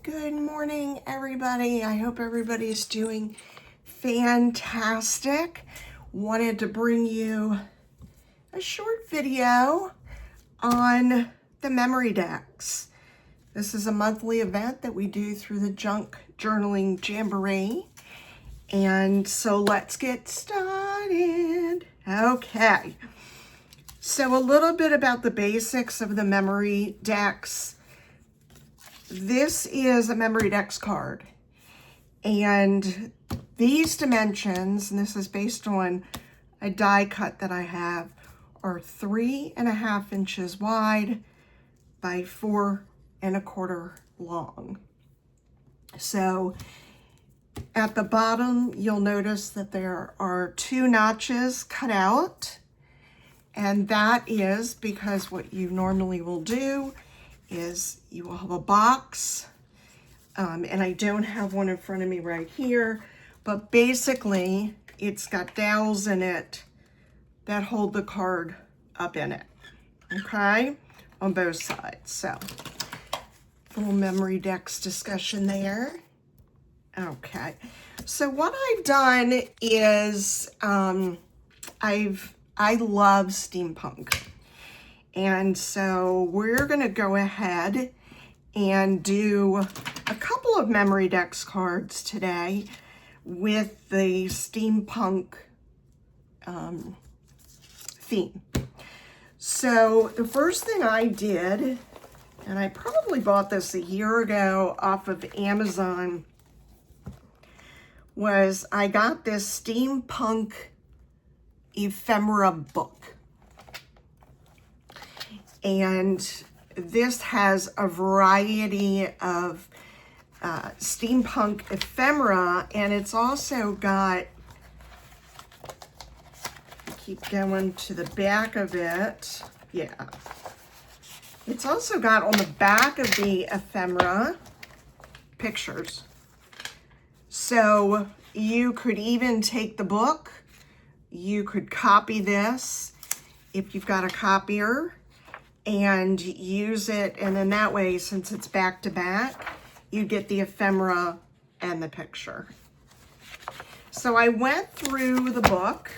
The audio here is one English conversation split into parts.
Good morning, everybody. I hope everybody's doing fantastic. Wanted to bring you a short video on the memory decks. This is a monthly event that we do through the Junk Journaling Jamboree. And so let's get started. Okay. So a little bit about the basics of the memory decks. This is a memory decks card, and these dimensions, and this is based on a die cut that I have, are 3.5 inches wide by 4.25 long. So at the bottom, you'll notice that there are 2 notches cut out, and that is because what you normally will do is you will have a box, and I don't have one in front of me right here, but basically it's got dowels in it that hold the card up in it, okay, on both sides. So little memory decks discussion there. Okay, so what I've done is I love steampunk. And so we're going to go ahead and do a couple of memory decks cards today with the steampunk theme. So the first thing I did, and I probably bought this a year ago off of Amazon, was I got this steampunk ephemera book. And this has a variety of steampunk ephemera, and it's also got, keep going to the back of it, yeah. It's also got on the back of the ephemera pictures. So you could even take the book, you could copy this if you've got a copier, and use it, and then that way, since it's back to back, you get the ephemera and the picture. So I went through the book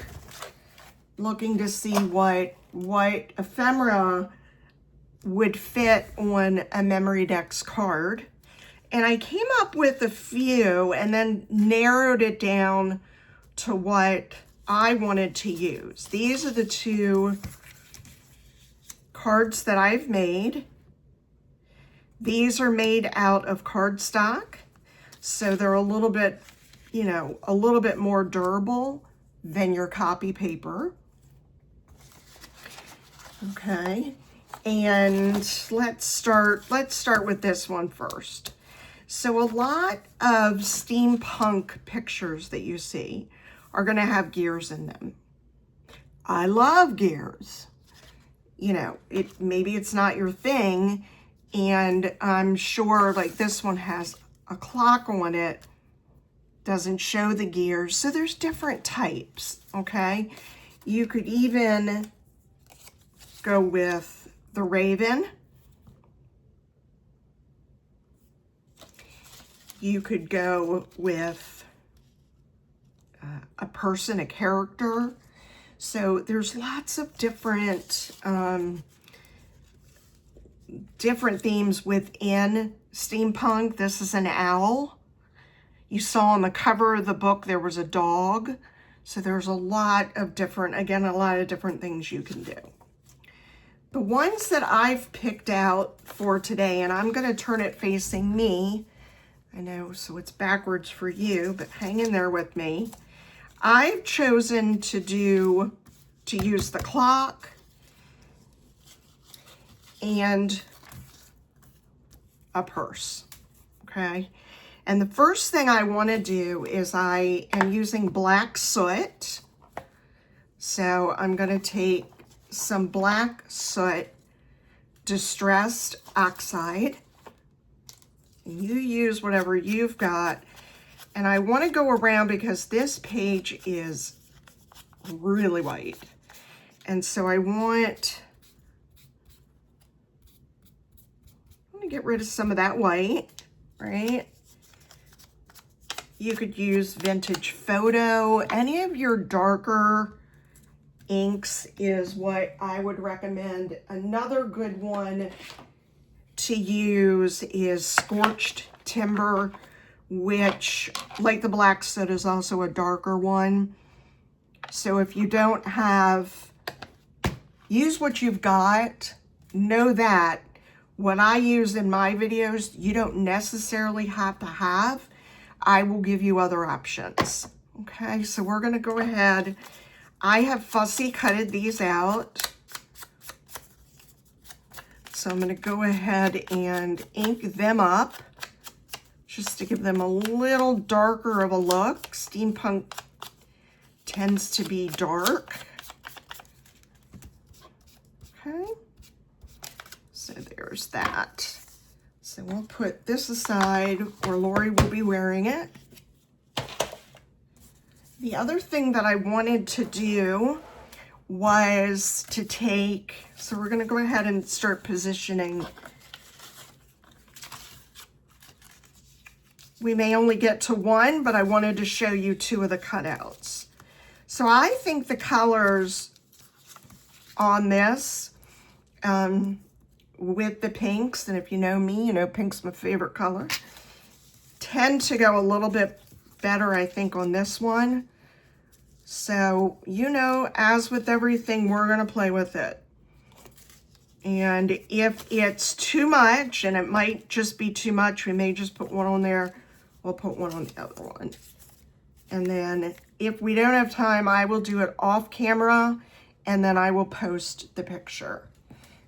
looking to see what ephemera would fit on a memory decks card, and I came up with a few and then narrowed it down to what I wanted to use. These are the 2 cards that I've made. These are made out of cardstock, so they're a little bit, a little bit more durable than your copy paper. Okay, and let's start with this one first. So a lot of steampunk pictures that you see are going to have gears in them. I love gears. Maybe it's not your thing, and I'm sure like this one has a clock on it, doesn't show the gears. So there's different types, okay? You could even go with the Raven. You could go with a person, a character. So there's lots of different themes within steampunk. This is an owl. You saw on the cover of the book there was a dog. So there's a lot of different things you can do. The ones that I've picked out for today, and I'm going to turn it facing me. I know, so it's backwards for you, but hang in there with me. I've chosen to use the clock and a purse, okay? And the first thing I want to do is I am using black soot. So I'm going to take some black soot distressed oxide. You use whatever you've got. And I want to go around because this page is really white. And so I want to get rid of some of that white. right? You could use Vintage Photo. Any of your darker inks is what I would recommend. Another good one to use is Scorched Timber, which, like the black soot, is also a darker one. So if you don't have, use what you've got. Know that what I use in my videos, you don't necessarily have to have. I will give you other options. Okay, so we're gonna go ahead. I have fussy cutted these out. So I'm gonna go ahead and ink them up just to give them a little darker of a look. Steampunk tends to be dark. Okay, so there's that. So we'll put this aside, or Lori will be wearing it. The other thing that I wanted to do was to take, so we're gonna go ahead and start positioning. We may only get to one, but I wanted to show you two of the cutouts. So I think the colors on this, with the pinks, and if you know me, you know pink's my favorite color, tend to go a little bit better, I think, on this one. So, you know, as with everything, we're going to play with it. And if it's too much, and it might just be too much, we may just put one on there. We'll put one on the other one. And then if we don't have time, I will do it off camera, and then I will post the picture.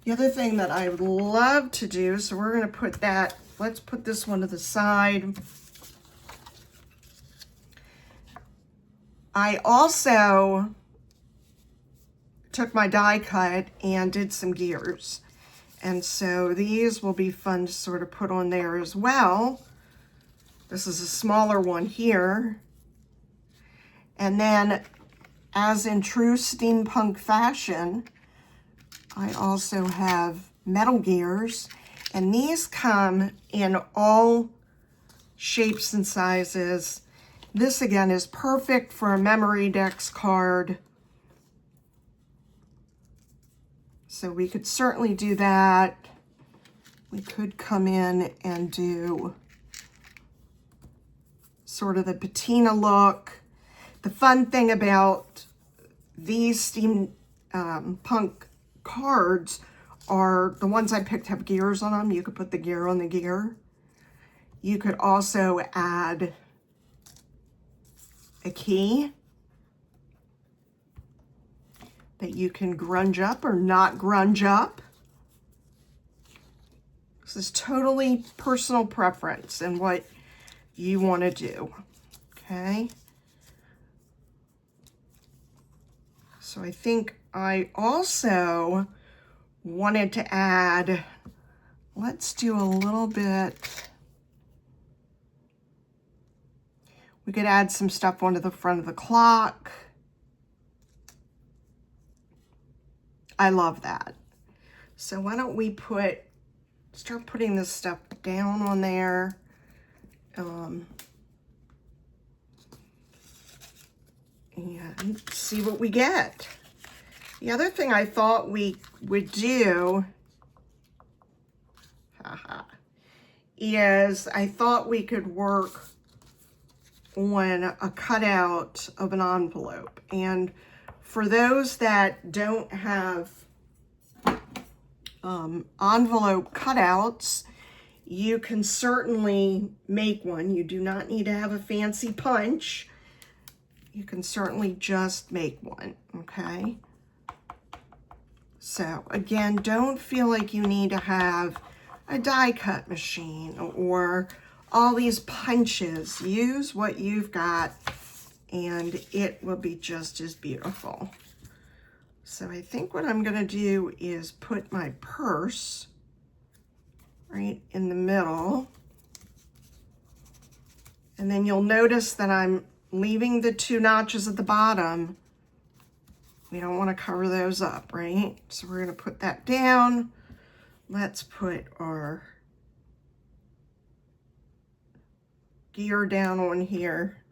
The other thing that I would love to do, so we're going to put that, let's put this one to the side. I also took my die cut and did some gears. And so these will be fun to sort of put on there as well. This is a smaller one here. And then, as in true steampunk fashion, I also have metal gears, and these come in all shapes and sizes. This again is perfect for a Memory Decks card. So we could certainly do that. We could come in and do sort of the patina look. The fun thing about these steampunk cards are the ones I picked have gears on them. You could put the gear on the gear. You could also add a key that you can grunge up or not grunge up. This is totally personal preference and what you want to do. Okay. So I think I also wanted to add, let's do a little bit, we could add some stuff onto the front of the clock. I love that. So why don't we start putting this stuff down on there. And see what we get. The other thing I thought we would do is I thought we could work on a cutout of an envelope. And for those that don't have envelope cutouts, you can certainly make one. You do not need to have a fancy punch. You can certainly just make one, okay? So again, don't feel like you need to have a die cut machine or all these punches. Use what you've got and it will be just as beautiful. So I think what I'm gonna do is put my purse right in the middle. And then you'll notice that I'm leaving the two notches at the bottom. We don't want to cover those up, right? So we're going to put that down. Let's put our gear down on here.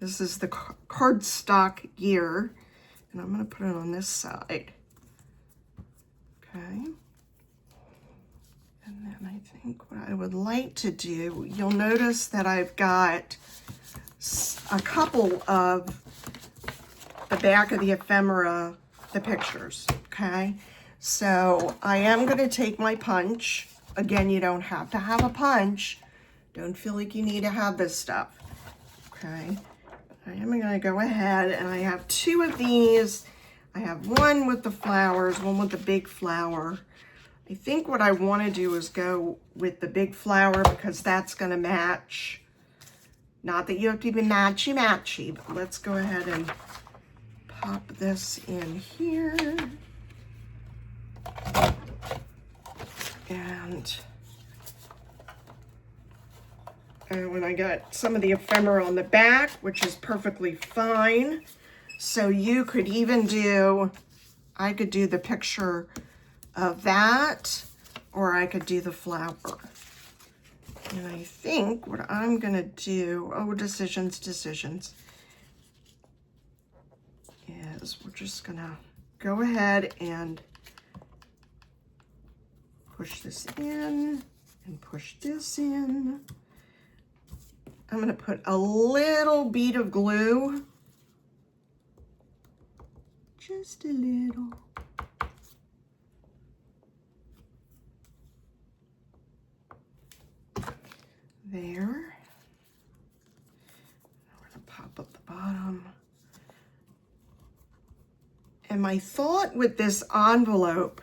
This is the cardstock gear, and I'm going to put it on this side. Okay. And then I think what I would like to do, you'll notice that I've got a couple of the back of the ephemera, the pictures, okay? So I am going to take my punch. Again, you don't have to have a punch. Don't feel like you need to have this stuff, okay? I am going to go ahead, and I have two of these. I have one with the flowers, one with the big flower. I think what I want to do is go with the big flower because that's going to match. Not that you have to be matchy-matchy, but let's go ahead and pop this in here. And when I got some of the ephemera on the back, which is perfectly fine. So you could even do, I could do the picture of that, or I could do the flower. And I think what I'm going to do, decisions, is we're just going to go ahead and push this in and push this in. I'm going to put a little bead of glue, just a little. There. We're going to pop up the bottom. And my thought with this envelope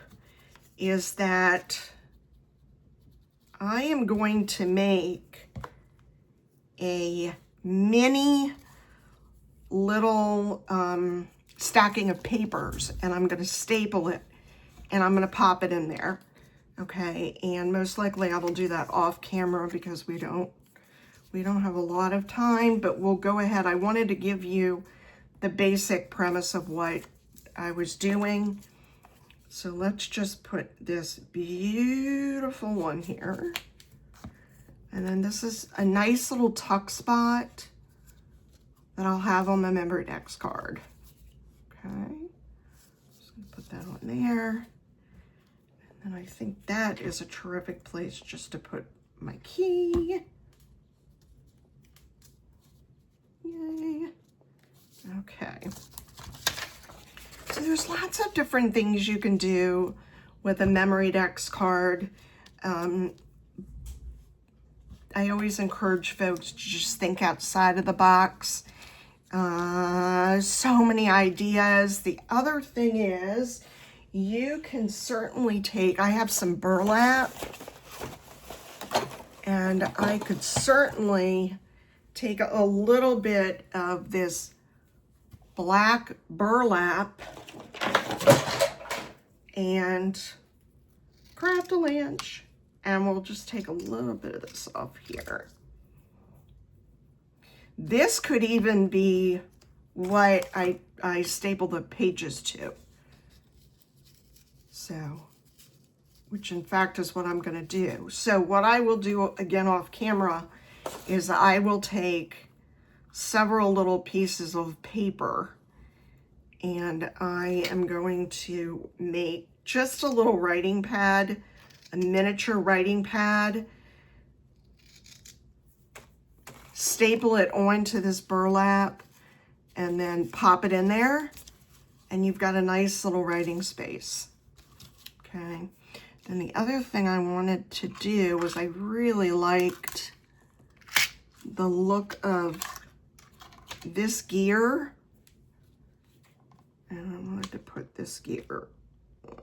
is that I am going to make a mini little stacking of papers, and I'm going to staple it, and I'm going to pop it in there. Okay, and most likely I will do that off camera because we don't have a lot of time, but we'll go ahead. I wanted to give you the basic premise of what I was doing. So let's just put this beautiful one here. And then this is a nice little tuck spot that I'll have on my Memory Decks card. Okay, just gonna put that on there. And I think that is a terrific place just to put my key. Yay. Okay. So there's lots of different things you can do with a Memory Decks card. I always encourage folks to just think outside of the box. So many ideas. The other thing is, you can certainly take, I have some burlap, and I could certainly take a little bit of this black burlap and craft a lunch, and we'll just take a little bit of this off here. This could even be what I staple the pages to. So, which in fact is what I'm going to do. So what I will do, again off camera, is I will take several little pieces of paper, and I am going to make just a little writing pad, a miniature writing pad, staple it onto this burlap, and then pop it in there, and you've got a nice little writing space. Okay, then the other thing I wanted to do was I really liked the look of this gear, and I wanted to put this gear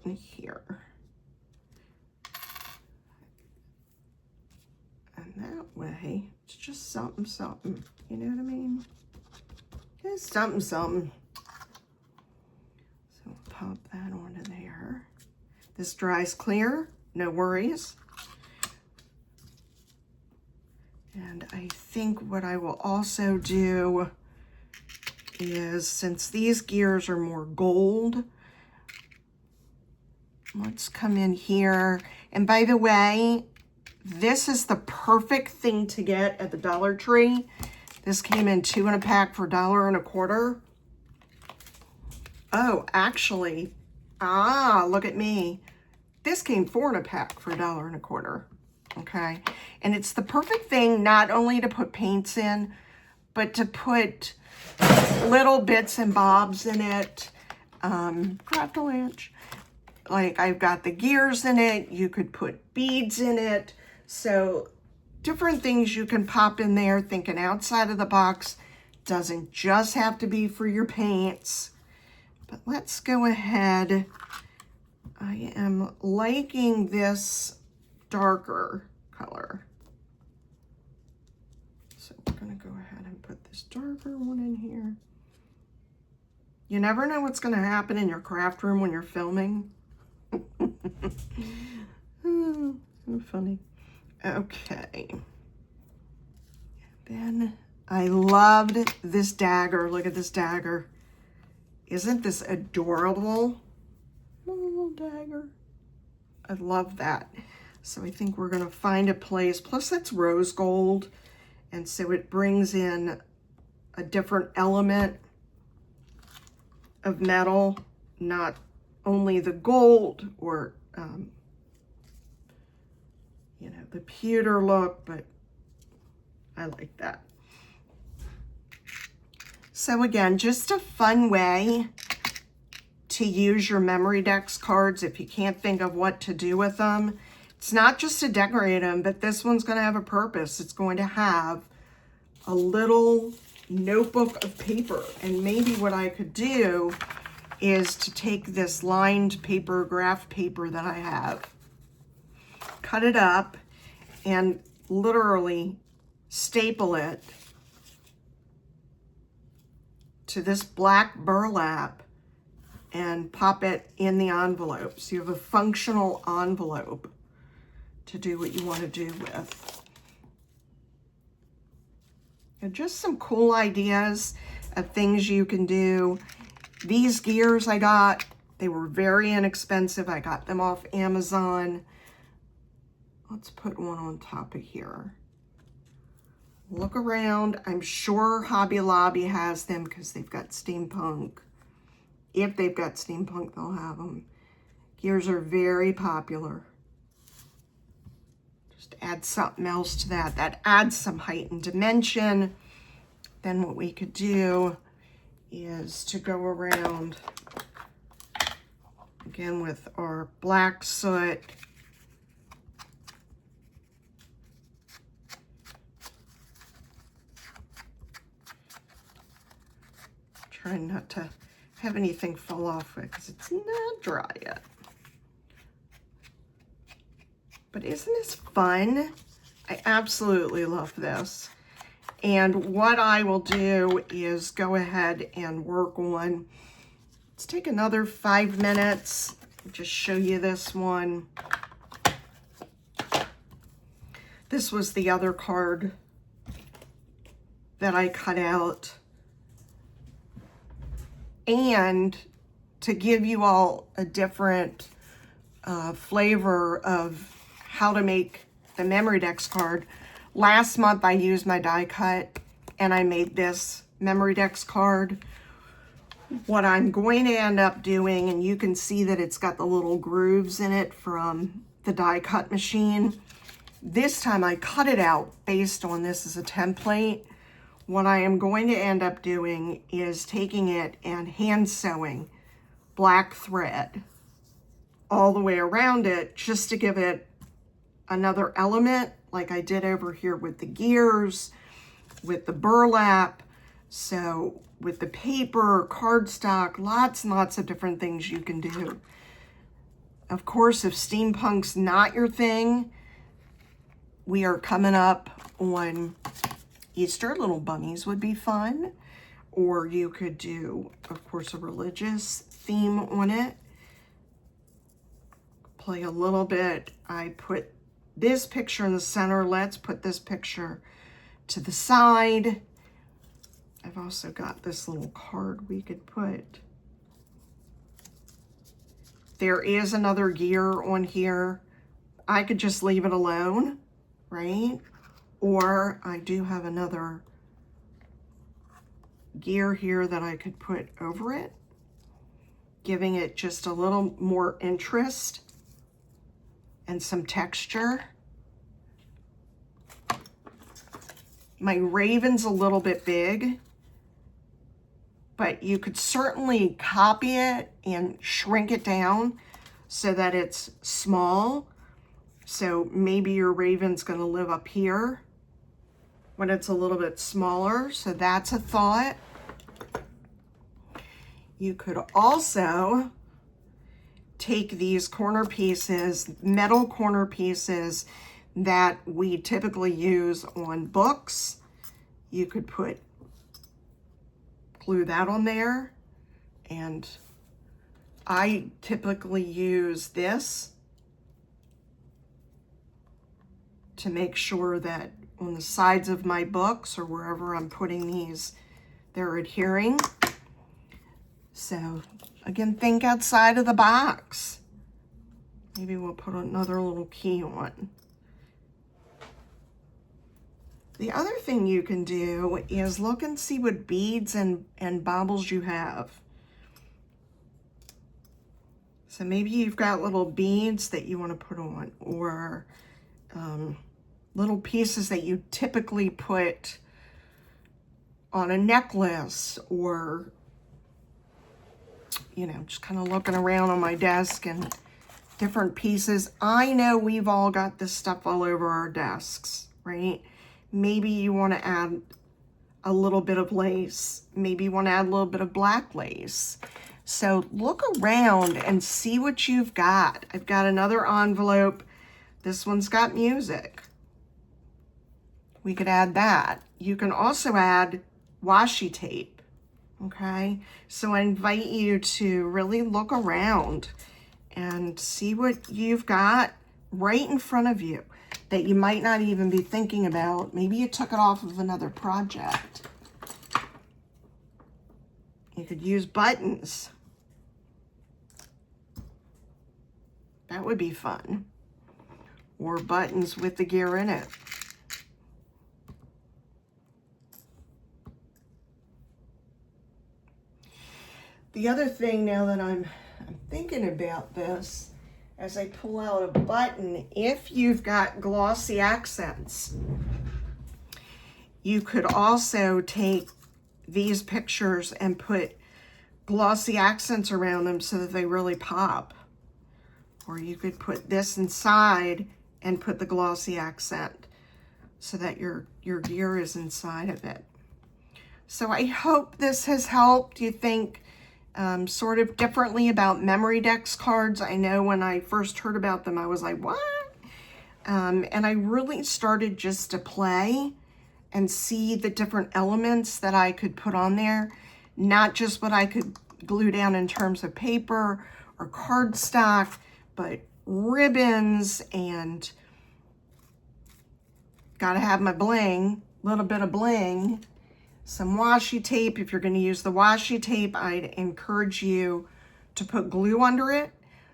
on here. And that way, it's just something, something. You know what I mean? Just something, something. So we'll pop that onto there. This dries clear, no worries. And I think what I will also do is, since these gears are more gold, let's come in here. And by the way, This is the perfect thing to get at the Dollar Tree. This came in 2 in a pack for $1.25. Oh, actually, look at me. This came 4 in a pack for $1.25. Okay, and it's the perfect thing not only to put paints in, but to put little bits and bobs in it. Craft-a-Lanch. Like, I've got the gears in it. You could put beads in it. So different things you can pop in there, thinking outside of the box. Doesn't just have to be for your paints. But let's go ahead. I am liking this darker color. So we're going to go ahead and put this darker one in here. You never know what's going to happen in your craft room when you're filming. Oh, funny. Okay. Then I loved this dagger. Look at this dagger. Isn't this adorable? Little dagger. I love that. So I think we're going to find a place. Plus that's rose gold. And so it brings in a different element of metal, not only the gold or, you know, the pewter look, but I like that. So again, just a fun way to use your Memory-Dex cards if you can't think of what to do with them. It's not just to decorate them, but this one's going to have a purpose. It's going to have a little notebook of paper. And maybe what I could do is to take this lined paper, graph paper that I have, cut it up, and literally staple it to this black burlap and pop it in the envelope. So you have a functional envelope to do what you want to do with. And just some cool ideas of things you can do. These gears I got, they were very inexpensive. I got them off Amazon. Let's put one on top of here. Look around. I'm sure Hobby Lobby has them because they've got steampunk. If they've got steampunk, they'll have them. Gears are very popular. Just add something else to that. That adds some height and dimension. Then what we could do is to go around again with our black soot. Trying not to have anything fall off it because it's not dry yet. But isn't this fun? I absolutely love this. And what I will do is go ahead and work on, let's take another 5 minutes, just show you this one. This was the other card that I cut out. And to give you all a different flavor of how to make the Memory-Dex card, last month I used my die cut and I made this Memory-Dex card. What I'm going to end up doing, and you can see that it's got the little grooves in it from the die cut machine. This time I cut it out based on this as a template. What I am going to end up doing is taking it and hand sewing black thread all the way around it just to give it another element like I did over here with the gears, with the burlap. So with the paper, cardstock, lots and lots of different things you can do. Of course, if steampunk's not your thing, we are coming up on Easter. Little bunnies would be fun. Or you could do, of course, a religious theme on it. Play a little bit. I put this picture in the center. Let's put this picture to the side. I've also got this little card we could put. There is another gear on here. I could just leave it alone, right? Or I do have another gear here that I could put over it, giving it just a little more interest and some texture. My raven's a little bit big, but you could certainly copy it and shrink it down so that it's small. So maybe your raven's going to live up here when it's a little bit smaller. So that's a thought. You could also take these corner pieces, metal corner pieces that we typically use on books. You could glue that on there. And I typically use this to make sure that on the sides of my books or wherever I'm putting these, they're adhering. So again, think outside of the box. Maybe we'll put another little key on. The other thing you can do is look and see what beads and baubles you have. So maybe you've got little beads that you want to put on, or little pieces that you typically put on a necklace, or, you know, just kind of looking around on my desk and different pieces. I know we've all got this stuff all over our desks, right? Maybe you want to add a little bit of lace. Maybe you want to add a little bit of black lace. So look around and see what you've got. I've got another envelope. This one's got music. We could add that. You can also add washi tape, okay? So I invite you to really look around and see what you've got right in front of you that you might not even be thinking about. Maybe you took it off of another project. You could use buttons. That would be fun. Or buttons with the gear in it. The other thing, now that I'm thinking about this, as I pull out a button, if you've got glossy accents, you could also take these pictures and put glossy accents around them so that they really pop. Or you could put this inside and put the glossy accent so that your gear is inside of it. So I hope this has helped you think sort of differently about Memorydex cards. I know when I first heard about them, I was like, what? And I really started just to play and see the different elements that I could put on there, not just what I could glue down in terms of paper or cardstock, but ribbons, and gotta have my bling, little bit of bling. Some washi tape. If you're going to use the washi tape, I'd encourage you to put glue under it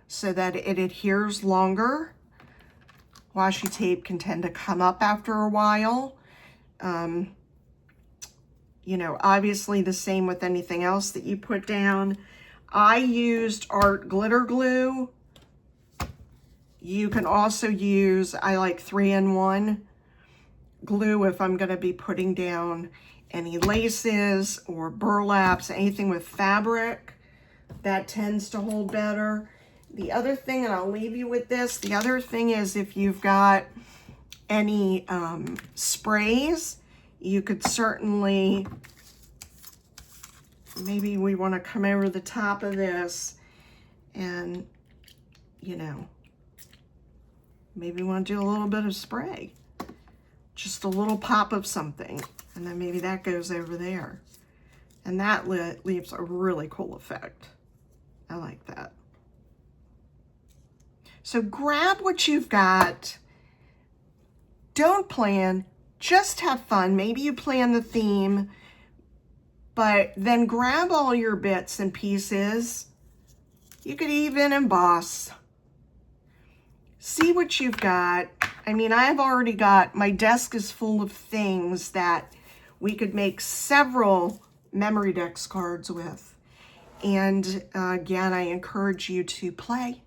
so that it adheres longer. Washi tape can tend to come up after a while. You know, obviously the same with anything else that you put down. I used art glitter glue. You can also use, I like 3-in-1 glue if I'm going to be putting down any laces or burlaps, anything with fabric, that tends to hold better. The other thing, and I'll leave you with this, the other thing is if you've got any sprays, you could certainly, maybe we want to come over the top of this and, you know, maybe want to do a little bit of spray. Just a little pop of something. And then maybe that goes over there. And that leaves a really cool effect. I like that. So grab what you've got. Don't plan, just have fun. Maybe you plan the theme, but then grab all your bits and pieces. You could even emboss. See what you've got. I mean, I've already got, my desk is full of things that we could make several Memorydex cards with. And again, I encourage you to play,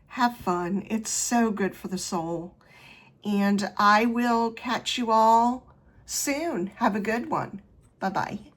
have fun. It's so good for the soul. And I will catch you all soon. Have a good one. Bye-bye.